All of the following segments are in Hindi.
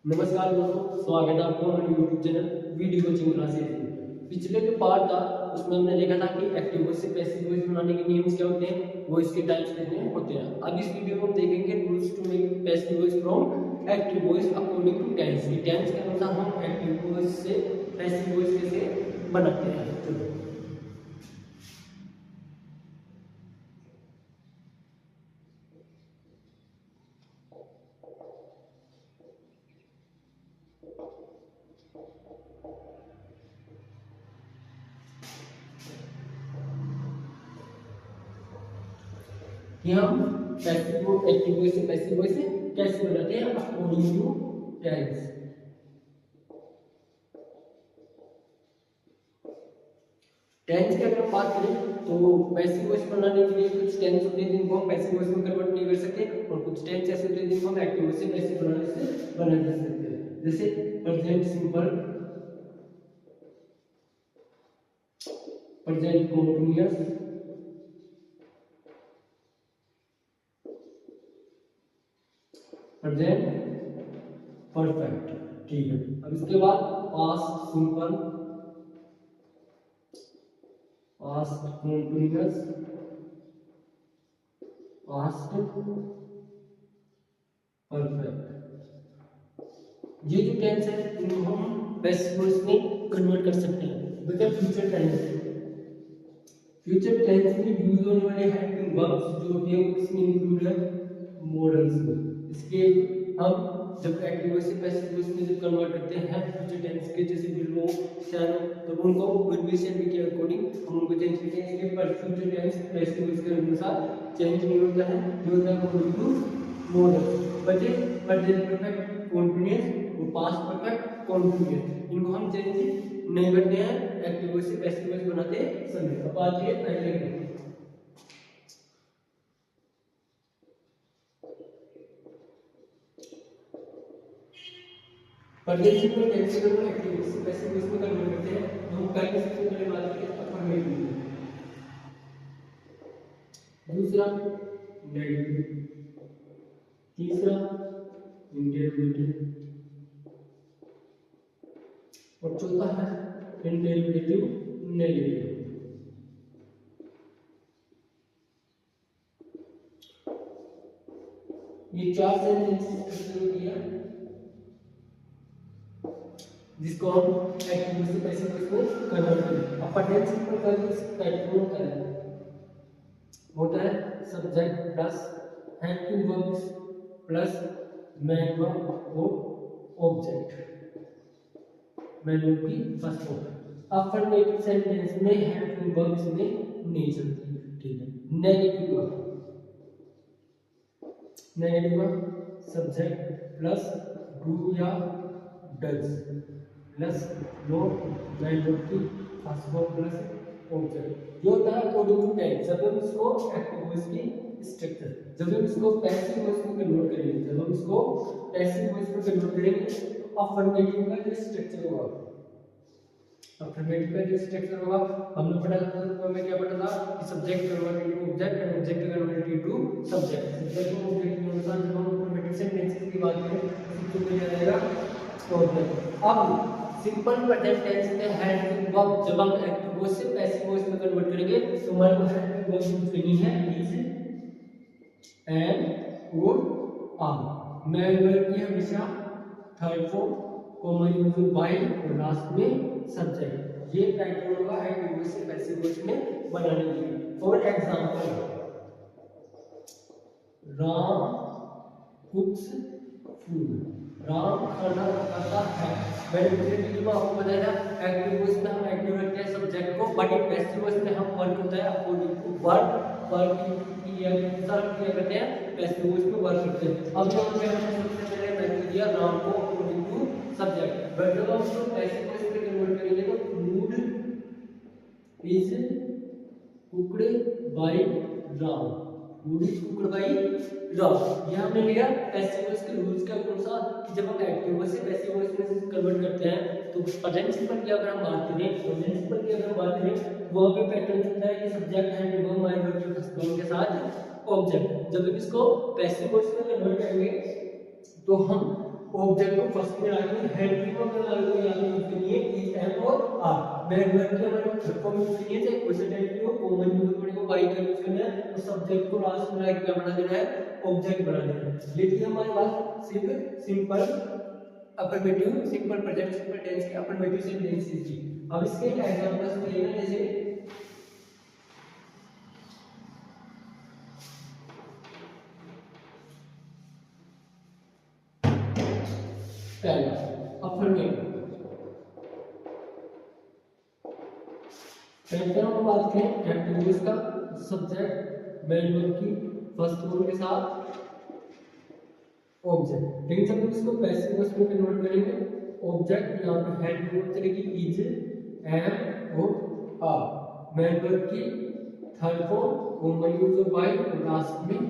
नमस्कार दोस्तों, स्वागत है आपको हमारे YouTube channel video coaching classes में। पिछले जो पार्ट था उसमें हमने देखा था कि एक्टिव वॉइस से पैसिव वॉइस बनाने के नियम क्या होते हैं, वॉइस के टाइप्स कितने होते हैं। अब इस वीडियो में हम देखेंगे rules to make passive voice from active voice according to tense. की टेंस के अनुसार हम एक्टिव वॉइस से पैसिव वॉइस कैसे बनाते हैं। चलो कि हम पैसिव एक्टिव वॉइस से पैसिव वॉइस कैसे बनाते हैं अकॉर्डिंग टू टेंस। टेंस की अगर हम बात करें तो पैसिव वॉइस बनाने के लिए कुछ टेंस होते हैं जिनको हम पैसिव वॉइस में कन्वर्ट नहीं कर सकते, और कुछ टेंस ऐसे होते हैं जिनको हम एक्टिव वॉइस से पैसिव बनाने से बना जा सकते हैं। जैसे present simple, present continuous, present perfect. ठीक है, अब इसके बाद past simple, past continuous, past perfect. ये जो टेंस है इनको हम पैसिव वॉइस में कन्वर्ट कर सकते हैं। बेटा फ्यूचर टेंस, फ्यूचर टेंस में यूज होने वाले हेल्पिंग वर्ब्स जो होते हैं इसमें इंक्लूड है मॉडल्स में। इसके हम जब एक्टिव वॉइस से पैसिव वॉइस में जब कन्वर्ट करते हैं फ्यूचर टेंस के, जैसे विल, शैल, तब उनको विल बी शैल बी के अकॉर्डिंग हम उनको चेंज करते हैं। इसके पर फ्यूचर टेंस पैसिव वॉइस के अनुसार चेंज नहीं होता है, ये होता है अकॉर्डिंग टू मॉडल। बचे प्रेजेंट परफेक्ट कंटीन्यूअस और पास्ट परफेक्ट कंटीन्यूअस, इनको हम चेंज नहीं करते हैं एक्टिव वॉइस से पैसिव वॉइस बनाते समय। अब बात करें पहले की, प्रेजेंट सिंपल टेंस को एक्टिव वॉइस से पैसिव वॉइस में कन्वर्ट करते हैं। तो हम पहले सबसे पहले बात करें अफर्मेटिव, दूसरा नेगेटिव, तीसरा इंटरोगेटिव और चौथा है इंटरोगेटिव नेगेटिव। ये चार सेंटेंस दिया जिसको हम एक्टिव वॉइस से पैसिव वॉइस में कन्वर्ट करें। अब प्रेजेंट सिंपल का जो पैटर्न होता है subject plus helping verbs plus main verb और ऑब्जेक्ट, मैन वर्ब की फर्स्ट फॉर्म। अफर्मेटिव सेंटेंस में हेल्पिंग वर्ब्स में नहीं चलती। ठीक है, negative verb, negative verb subject plus do या does plus not main verb की फर्स्ट फॉर्म प्लस ऑब्जेक्ट। ये होता है अकॉर्डिंग टू टेंस। जब हम इसको एक्टिव वॉइस की स्ट्रक्चर, जब हम इसको पैसिव वॉइस में कन्वर्ट करेंगे, जब हम इसको पैसिव वॉइस में कन्वर्ट करेंगे तो अफर्मेटिव का जो स्ट्रक्चर होगा, अफर्मेटिव का जो स्ट्रक्चर होगा हमने पढ़ा था, तो हमें क्या पढ़ा था कि subject converted to object and object converted to subject. Subject और ऑब्जेक्ट के अनुसार जब हम अफर्मेटिव सेंटेंसेस की बात करें तो क्या रहेगा ऑब्जेक्ट। अब सिंपल प्रेजेंट टेंस में हेल्पिंग वर्ब जब हम एक्टिव वॉइस से पैसिव वॉइस में कन्वर्ट करेंगे तो हमारे को हेल्पिंग वर्ब यूज करनी है इज एंड और आर। मैन वर्ब की हमेशा third form, common use by और लास्ट में सब्जेक्ट। ये पैटर्न होगा एक्टिव वॉइस से पैसिव वॉइस में बनाने के लिए। For example, Ram कुक्स food, Ram खाना पकाता है। मैंने पिछले वीडियो में आपको बताया था एक्टिव वॉइस में हम एक्टिव रखते हैं सब्जेक्ट को, बट पैसिव वॉइस में हम वर्क होता है अकॉर्डिंग टू वर्ब, वर्ब की क्रिया के अनुसार क्या करते हैं पैसिव वॉइस में वर्क करते हैं। अब यहाँ पे हमने सबसे पहले मैंने दिया राम को अकॉर्डिंग टू सब्जेक्ट, बट जब हम इसको पैसिव वॉइस में कन्वर्ट करेंगे तो food is cooked bye Ram, food is cooked bye Ram. ये हमने लिया पैसिव वॉइस के रूल्स के अनुसार कि जब हम एक्टिव वॉइस से पैसिव वॉइस में कन्वर्ट करते हैं तो प्रेजेंट सिंपल की अगर हम बात करें, प्रेजेंट सिंपल की अगर हम बात करें वहां पे पैटर्न चलता है कि सब्जेक्ट है वर्ब माय वर्ब के फर्स्ट फॉर्म के साथ ऑब्जेक्ट। जब हम इसको पैसिव वॉइस में कन्वर्ट करेंगे तो हम ऑब्जेक्ट को फर्स्ट में लाके हेल्पिंग वर्ब लगाने यहाँ पे यूज करनी है इज एम और आर। मेन वर्ब की हमारे थर्ड फॉर्म यूज करनी है, चाहे कोई सा टाइप की हो, कॉमन यूज करने को बाई का यूज करना है, तो सब्जेक्ट को लास्ट में लाके क्या बना देना है, ऑब्जेक्ट बना देना है। लेकिन हमारे पास सिर्फ simple affirmative, simple present, simple tense के अफर्मेटिव सेंटेंसेस की। अब इसके एग्जांपल्स लेना, जैसे पहला अफर्मेटिव, पहले हम बात करें एक्टिव का सब्जेक्ट मेन वर्ब की फर्स्ट फॉर्म के साथ ऑब्जेक्ट। लेकिन जब हम इसको पैसिव वॉइस में कन्वर्ट करेंगे, ऑब्जेक्ट यहाँ पे हेड में चलेगी इज, एम और आर। मेन वर्ब की third form common use of by और लास्ट में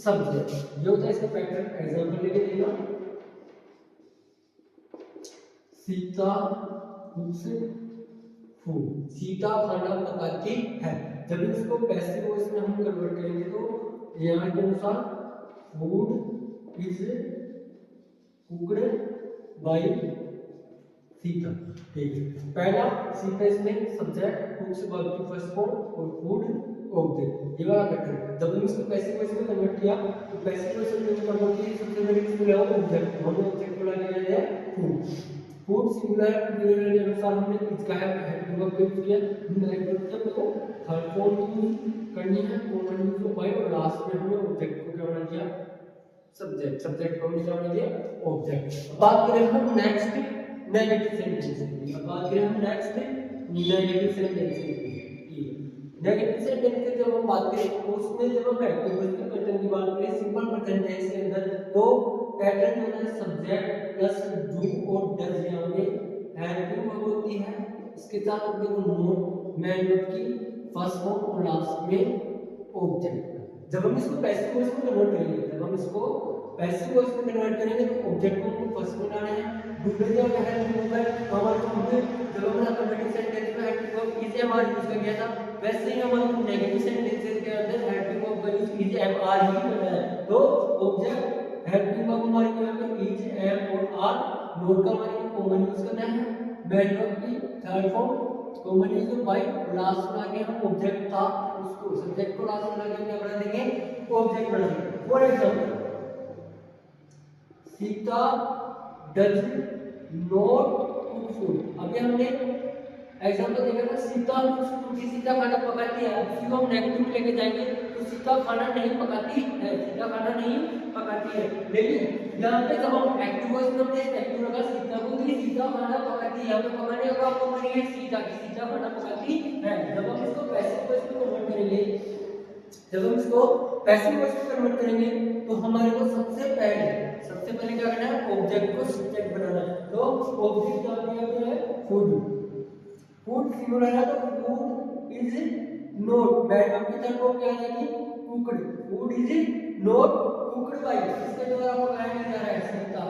सब्जेक्ट। ये होता है इसका पैटर्न। एग्जांपल लेके देखना, सीता कुछ फूड, सीता खाना पकाती है। जब इसको पैसिव वॉइस में हम कन्वर्ट करेंगे तो यहाँ के अनुसार food is cooked by Sita. ठीक है, पहला सीता इसमें सब्जेक्ट, कुक से वर्ब की फर्स्ट फॉर्म और फूड ऑब्जेक्ट, ये वाला पैटर्न। जब हम इसको पैसिव वॉइस में कन्वर्ट किया तो पैसिव वॉइस में कन्वर्ट किया सबसे पहले किसको लिया ऑब्जेक्ट, हमने ऑब्जेक्ट को लगा दिया फूड। फूड सिंगुलर प्लूरल के अनुसार हमने इसका है हेल्पिंग वर्ब यूज किया, मतलब तो थर्ड फॉर्म यूज करनी है, कॉमन यूज ऑफ बाय और लास्ट में हमने ऑब्जेक्ट को क्या बना दिया, सब्जेक्ट। सब्जेक्ट को हमने क्या बना दिया, ऑब्जेक्ट। बात करें हम नेक्स्ट नेगेटिव सेंटेंस की। अब बात करें हम नेक्स्ट नेगेटिव सेंटेंस की। नेगेटिव सेंटेंस की जब हम बात करें तो उसमें जब हम एक्टिव वॉइस के पैटर्न की बात करें सिंपल प्रेजेंट टेंस के अंदर, तो पैटर्न जो है सब्जेक्ट प्लस डू और डज यहाँ पे हेल्पिंग वर्ब होती है, इसके साथ अपने को नोट मेन वर्ब की फर्स्ट फॉर्म और लास्ट में ऑब्जेक्ट। जब हम इसको पैसिव वॉइस में कन्वर्ट करेंगे, जब हम इसको पैसिव वॉइस में कन्वर्ट करेंगे तो ऑब्जेक्ट को हमको फर्स्ट में लाना है, डू डज या हेल्पिंग वर्ब है हमारे को। जब हमने अफर्मेटिव सेंटेंस में helping verb is am are use कर लिया था, वैसे ही हमारे को नेगेटिव सेंटेंसेस के अंदर हेल्पिंग वर्ब का यूज इज एम आर ही करना है। तो ऑब्जेक्ट हेल्पिंग वर्ब हमारे को यहाँ पे इज एम और आर, नोट का हमारे को कॉमन यूज करना है, मेन वर्ब की third form common use by, last में आके हम ऑब्जेक्ट था उसको सब्जेक्ट को लास्ट में आके क्या बना देंगे, ऑब्जेक्ट बना देंगे। For example Sita does not cook food. अभी हमने एग्जांपल देखा था सीता क्योंकि सीता खाना पकाती है, इसी को हम नेगेटिव में लेके जाएंगे तो सीता खाना नहीं पकाती है, सीता खाना नहीं पकाती है। लेकिन यहाँ पे जब हम एक्टिव वॉइस में हमने एक्टिव लगा सीता को, तो सीता खाना पकाती है, यहाँ पे पकाने का काम कौन है, सीता की, सीता खाना पकाती है। जब हम इसको पैसिव वॉइस में कन्वर्ट करेंगे, जब हम इसको पैसिव वॉइस में कन्वर्ट करेंगे तो हमारे को सबसे पहले क्या करना है, ऑब्जेक्ट को सब्जेक्ट बनाना है। तो ऑब्जेक्ट क्या दिया है, फूड। फूड सिंगुलर है तो food is not, main verb की थर्ड फॉर्म क्या आएगी, cooked. Food is not cooked bye, इसके द्वारा पकाया नहीं जा रहा है, सीता।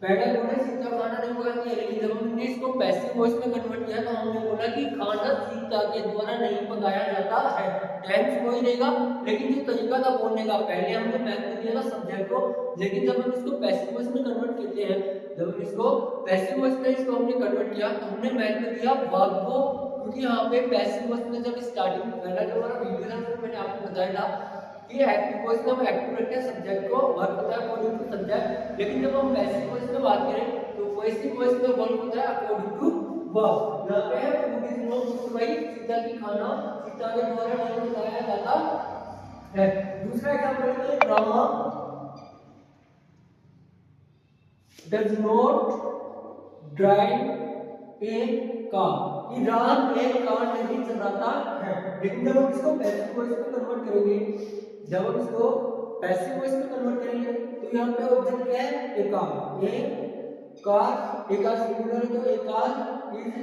पहले बोले सीता खाना नहीं पकाती है, लेकिन जब हमने इसको पैसिव वॉइस में कन्वर्ट किया तो हमने बोला कि खाना सीता के द्वारा नहीं पकाया जाता है। टेंस वही रहेगा, लेकिन जो तरीका था बोलने का, पहले हमने मैथ में दिया था सब्जेक्ट को, लेकिन जब हम इसको पैसिव वॉइस में कन्वर्ट करते हैं, जब हम इसको पैसिव वॉइस में इसको हमने कन्वर्ट किया तो हमने मैथ में दिया वर्ब को, क्योंकि यहाँ पे पैसिव वॉइस में जब स्टार्टिंग पहला जो हमारा वीडियो था उसमें मैंने आपको बताया था कि एक्टिव वॉइस में हम एक्टिव रखते हैं सब्जेक्ट को, वर्ब होता है अकॉर्डिंग टू सब्जेक्ट। लेकिन जब हम पैसिव वॉइस में बात करें तो पैसिव वॉइस में वर्ब होता है अकॉर्डिंग टू वर्ब। यहाँ पे है food is not cooked by, Sita की खाना सीता के द्वारा नहीं पकाया जाता है। दूसरा एग्जांपल है drama does not drive A car, कि राम एक कार नहीं चलाता है। लेकिन जब हम इसको पैसिव वॉइस में कन्वर्ट करेंगे, जब हम इसको पैसिव वॉइस में कन्वर्ट करेंगे तो यहाँ पे ऑब्जेक्ट क्या है, a car. A car singular है तो a car is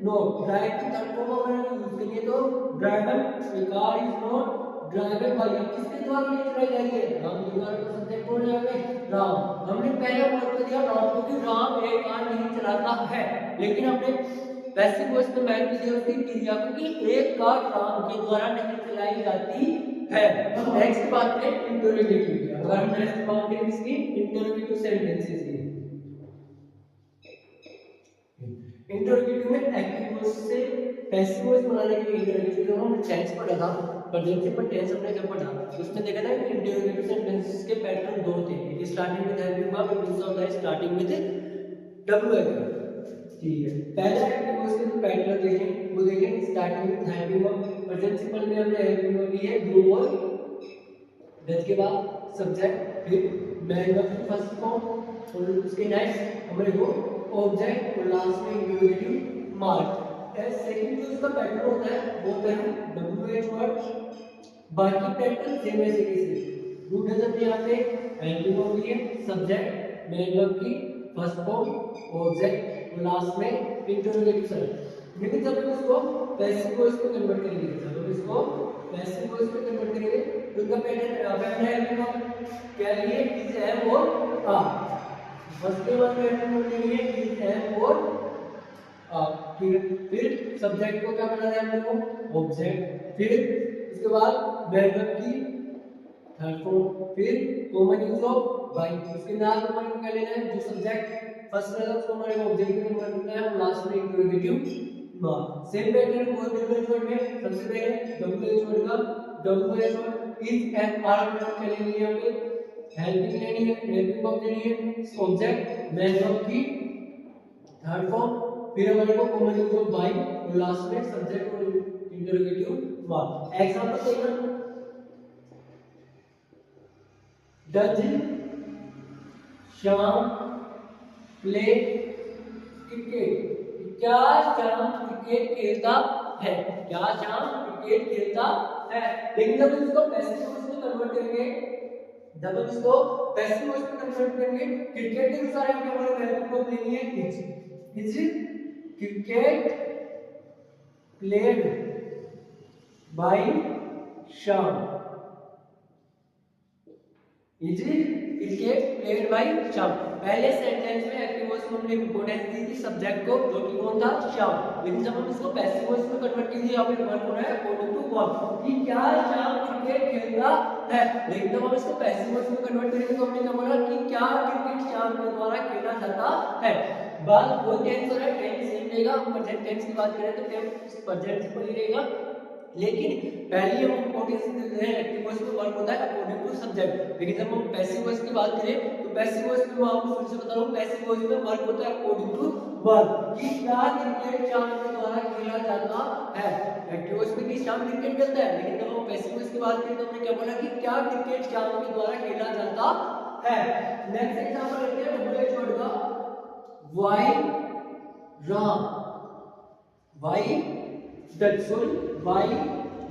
not, drive की थर्ड फॉर्म अगर यूज करेंगे तो driver, a car is not driver by, किसके द्वारा नहीं चलाई जाएगी, राम के द्वारा। तो सब्जेक्ट कौन है यहाँ पे, राम। हमने पहले वर्ड कर दिया राम, क्योंकि राम एक कार नहीं चलाता है, लेकिन हमने पैसिव वॉइस में मैन की दिया उसकी क्रिया को कि एक कार राम के द्वारा नहीं चलाई जाती है। अब नेक्स्ट बात है इंटरोगेटिव की। अगर हम नेक्स्ट बात करें इसकी इंटरोगेटिव सेंटेंसेस की, इंटरोगेटिव में एक्टिव वॉइस से पैसिव वॉइस बनाने के लिए इंटरोगेटिव जो हमने टेंस पढ़ा था, प्रेजेंट सिंपल टेंस हमने जब पढ़ा उसमें देखा था कि इंटरोगेटिव सेंटेंसेस के पैटर्न दो थे, एक स्टार्टिंग विद हेल्पिंग वर्ब और दूसरा होता है स्टार्टिंग विद डब्ल्यूएच। ठीक है, पहला एक्टिव वॉइस के जो पैटर्न देखें वो देखें starting with helping verb, present simple में हमने हेल्पिंग वर्ब ली है डू और डज के बाद सब्जेक्ट, फिर मैन वर्ब की फर्स्ट फॉर्म और उसके नेक्स्ट हमारे को ऑब्जेक्ट और लास्ट में इंटरोगेटिव मार्क। एज सेकंड जो इसका पैटर्न होता है वो होता है डब्ल्यूएच वर्ड, बाकी पैटर्न सेम ऐसे कैसे डू डज अपने यहां पे हेल्पिंग वर्ब ली है, सब्जेक्ट मैन वर्ब की फर्स्ट फॉर्म ऑब्जेक्ट और लास्ट में इंटरोगेटिव सर्व। लेकिन जब हम इसको पैसिव वॉइस में कन्वर्ट करेंगे, जब हम इसको पैसिव वॉइस में कन्वर्ट करेंगे तो उनका पैटर्न है क्या लिए इज एम और आर। फर्स्ट के बाद पैटर्न होने के लिए इज एम और आर। ठीक है, फिर सब्जेक्ट को क्या बनाना है हम लोगों को ऑब्जेक्ट, फिर उसके बाद वर्ब की थर्ड फॉर्म, फिर कॉमन यूज ऑफ बाय, उसके नाम हमारे को क्या लेना है जो सब्जेक्ट फर्स्ट रहेगा उसको हमारे को ऑब्जेक्ट में कन्वर्ट करना है और लास्ट में इंटरोगेटिव मार्क। सेम पैटर्न को डब्ल्यूएच वर्ड में सबसे पहले डब्ल्यूएच वर्ड का WH word is am are क्या लेनी है, यहाँ पे हेल्पिंग लेनी है, हेल्पिंग वर्ब लेनी है, ऑब्जेक्ट मैन वर्ब की थर्ड फॉर्म, फिर हमारे को कॉमन यूज ऑफ बाय और लास्ट में सब्जेक्ट और इंटरोगेटिव मार्क। एग्जांपल देखना, डज श्याम प्ले क्रिकेट, क्या श्याम क्रिकेट खेलता है, क्या श्याम क्रिकेट खेलता है। लेकिन जब हम इसको पैसिव वॉइस में कन्वर्ट करेंगे, जब हम इसको पैसिव वॉइस में कन्वर्ट करेंगे क्रिकेट के अनुसार हम हमारे हेल्पिंग वर्ब लेनी है is cricket played by Shyam, is cricket played by Shyam. पहले सेंटेंस में एक्टिव वॉइस में हमने इंपॉर्टेंस दी थी सब्जेक्ट को जो कि कौन था श्याम, लेकिन जब हम इसको पैसिव वॉइस में कन्वर्ट कीजिए यहाँ पे वर्ब हो रहा है अकॉर्डिंग टू वर्ब कि क्या श्याम क्रिकेट खेलता है। लेकिन जब हम इसको पैसिव वॉइस में कन्वर्ट करेंगे तो हमने क्या बोला कि क्या क्रिकेट श्याम के द्वारा खेला जाता है। बात वो टेंस हो रहा है, टेंस सेम रहेगा, हम प्रेजेंट टेंस की बात करें तो टेंस प्रेजेंट सिंपल ही रहेगा, लेकिन पहले हम इंपॉर्टेंस देते हैं एक्टिव वॉइस में वर्ब होता है अकॉर्डिंग टू सब्जेक्ट। लेकिन जब हम पैसिव वॉइस की बात करें तो पैसिव वॉइस में मैं आपको फिर से बता रहा हूं पैसिव वॉइस में वर्ब होता है अकॉर्डिंग टू वर्ब कि क्या क्रिकेट श्याम के द्वारा खेला जाता है। एक्टिव वॉइस में कि श्याम क्रिकेट खेलता है, लेकिन जब हम पैसिव वॉइस की बात करें तो हमने क्या बोला कि क्या क्रिकेट श्याम के द्वारा खेला जाता है। नेक्स्ट एग्जांपल लेते हैं डब्ल्यूएच वर्ड का, why Ram, why does, sorry why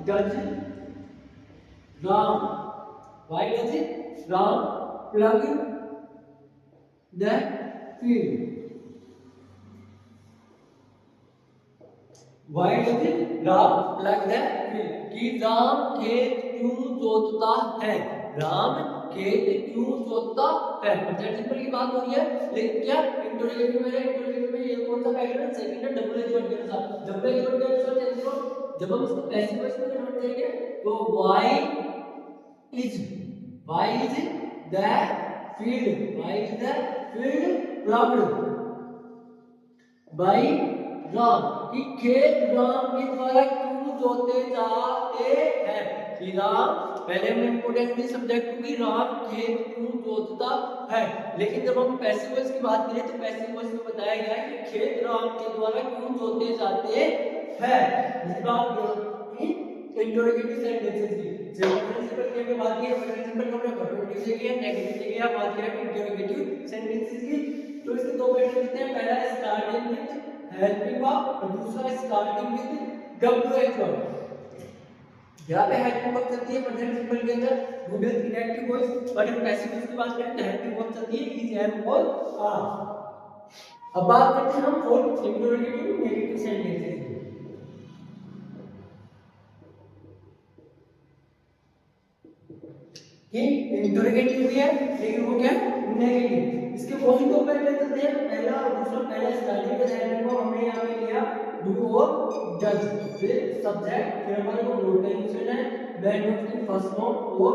does Ram, why does Ram plug the field, why does Ram plug the field कि राम खेत क्यों जोतता है, राम खेत क्यों जोतता है। प्रेजेंट सिंपल की बात हो रही है, लेकिन क्या इंटरोगेटिव में ये कौन सा पैटर्न है, सेकंड है डब्ल्यूएच वर्ड के अनुसार। डब्ल्यूएच वर्ड के अनुसार चेंज करो, जब हम इसको पैसिव वॉइस में कन्वर्ट करेंगे तो why is the field, why is the field plugged by Ram कि खेत राम के द्वारा क्यों जोते जाते हैं। कि राम, पहले हमने इंपोर्टेंस दी सब्जेक्ट को कि राम खेत क्यों जोतता है, लेकिन जब हम पैसिव वॉइस की बात करें तो पैसिव वॉइस में बताया गया है कि खेत राम के द्वारा क्यों जोते जाते हैं। इस बात की इंटरोगेटिव सेंटेंसेस की जब प्रिंसिपल की हमने बात की है, प्रिंसिपल को हमने पॉजिटिव से किया, नेगेटिव से किया, बात करें इंटरोगेटिव सेंटेंसेस की तो इसके दो पैटर्न होते हैं, पहला स्टार्टिंग विद हेल्पिंग वर्ब और दूसरा स्टार्टिंग विद डब्ल्यूएच वर्ब। यहाँ पे हेल्पिंग वर्ब चलती है प्रेजेंट सिंपल के अंदर डूडल इनएक्टिव वॉइस, बट हम पैसिव वॉइस की बात करें तो हेल्पिंग वर्ब चलती है इज एम और आर। अब बात करते हैं हम फॉर इंटरोगेटिव नेगेटिव सेंटेंसेस की। कि इंटरोगेटिव भी है लेकिन वो क्या नेगेटिव, इसके वही दो पैटर्न चलते हैं, पहला और दूसरा। पहला स्टार्टिंग का हेल्पिंग वर्ब हमने यहाँ पे लिया डू और डज, सब्जेक्ट, फिर हमारे को मोड का यूज करना है, मैन वर्ब की फर्स्ट फॉर्म और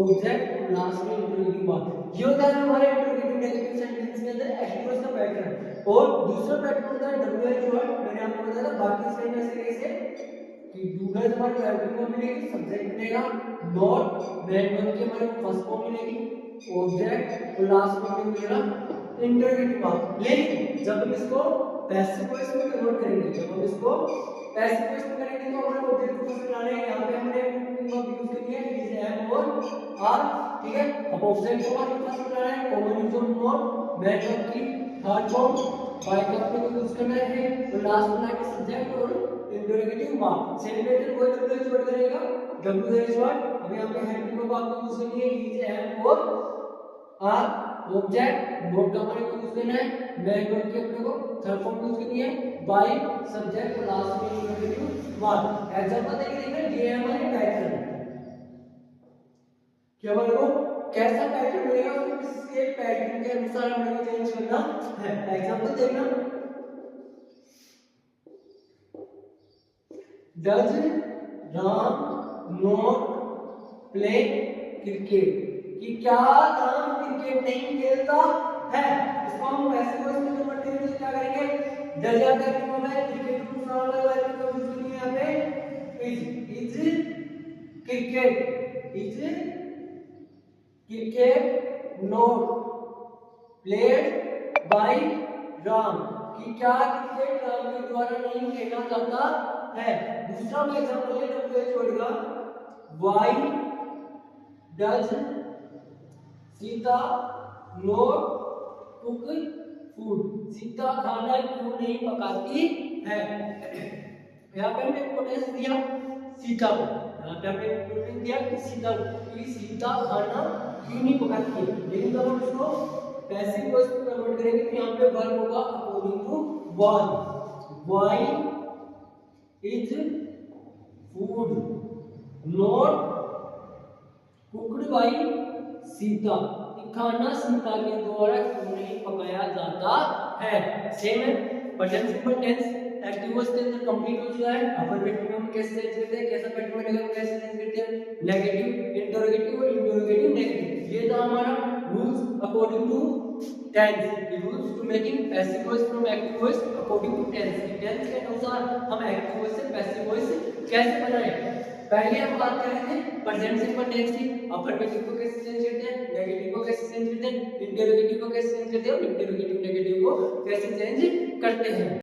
ऑब्जेक्ट और लास्ट में इंटरोगेटिव मार्क। ये होता है हमारे इंटरोगेटिव नेगेटिव सेंटेंस के अंदर एक्टिव वॉइस का पैटर्न। और दूसरा पैटर्न होता है डब्ल्यूएच वर्ड, मैंने आपको बताया था बाकी सेम ऐसे कैसे कि डूडल हमारे को हेल्पिंग वर्ब मिलेगी, सब्जेक्ट मिलेगा, नॉट, मैन वर्ब की हमारे को फर्स्ट फॉर्म मिलेगी, ऑब्जेक्ट और लास्ट में मिलेगा इंटरोगेटिव मार्क। लेकिन जब हम इसको पैसिव वॉइस में कन्वर्ट करेंगे, जब हम इसको पैसिव वॉइस में करेंगे तो हमारे ऑब्जेक्ट को फर्स्ट लाना है। यहां पे हमने वर्ब यूज किया है इज, एम और आर, ठीक है। अब ऑब्जेक्ट को हमारे फर्स्ट लाना है, common use of not, man verb की थर्ड फॉर्म, बाय का अपने को यूज करना है और लास्ट में लाके सब्जेक्ट और इंटरोगेटिव मार्क। सेलिब्रेटेड वो डब्ल्यूएच वर्ड करेगा, डब्ल्यूएच वर्ड। अब यहां पे हेल्पिंग वर्ब आपको यूज करनी है इज, एम और आर, ऑब्जेक्ट नोट का हमारे को यूज करना है, मैन वर्ब की अपने को थर्ड फॉर्म यूज करनी है, बाय सब्जेक्ट और लास्ट में इंटरोगेटिव मार्क। एग्जांपल देखिए ये है हमारे पैटर्न कि हमारे को कैसा पैटर्न मिलेगा, तो किसके पैटर्न के अनुसार हमें को चेंज करना है। एग्जांपल देखना, does Ram not play cricket, कि क्या राम क्रिकेट नहीं खेलता है। इसको हम पैसिव वॉइस में कन्वर्ट करेंगे तो क्या करेंगे, डज या करके हम है क्रिकेट को सारा वाले का यूज करेंगे यहां पे is cricket not played by Ram, कि क्या क्रिकेट राम के द्वारा नहीं खेला जाता है। दूसरा में एग्जांपल ले डब्ल्यूएच वर्ड का, why does Sita not cook food, Sita खाना क्यों नहीं पकाती है। यहाँ पे हमने इंपोर्टेंस दिया सीता को, यहाँ पे हमने इंपोर्टेंस दिया कि सीता खाना क्यों नहीं पकाती है। लेकिन जब हम इसको पैसिव वॉइस में कन्वर्ट करेंगे तो यहाँ पे वर्ब होगा according to one, why is food not cooked by Sita, खाना सीता के द्वारा क्यों नहीं पकाया जाता है। सेम है present simple tense active voice के अंदर कंप्लीट हो चुका है। अफर्मेटिव में हम कैसे चेंज करते हैं, कैसा पैटर्न बनेगा, कैसे चेंज करते हैं, नेगेटिव इंटरोगेटिव और इंटरोगेटिव नेगेटिव। ये था हमारा rules according to tense, rules to making passive voice from active voice according to tense. Tense के अनुसार हम एक्टिव वॉइस से पैसिव वॉइस कैसे बनाएं। पहले हम बात कर रहे थे प्रेजेंट सिंपल टेंस की, अफर्मेटिव को कैसे चेंज करते हैं, नेगेटिव को कैसे चेंज करते हैं, इंटरोगेटिव को कैसे चेंज करते हैं और इंटरोगेटिव नेगेटिव को कैसे चेंज करते हैं।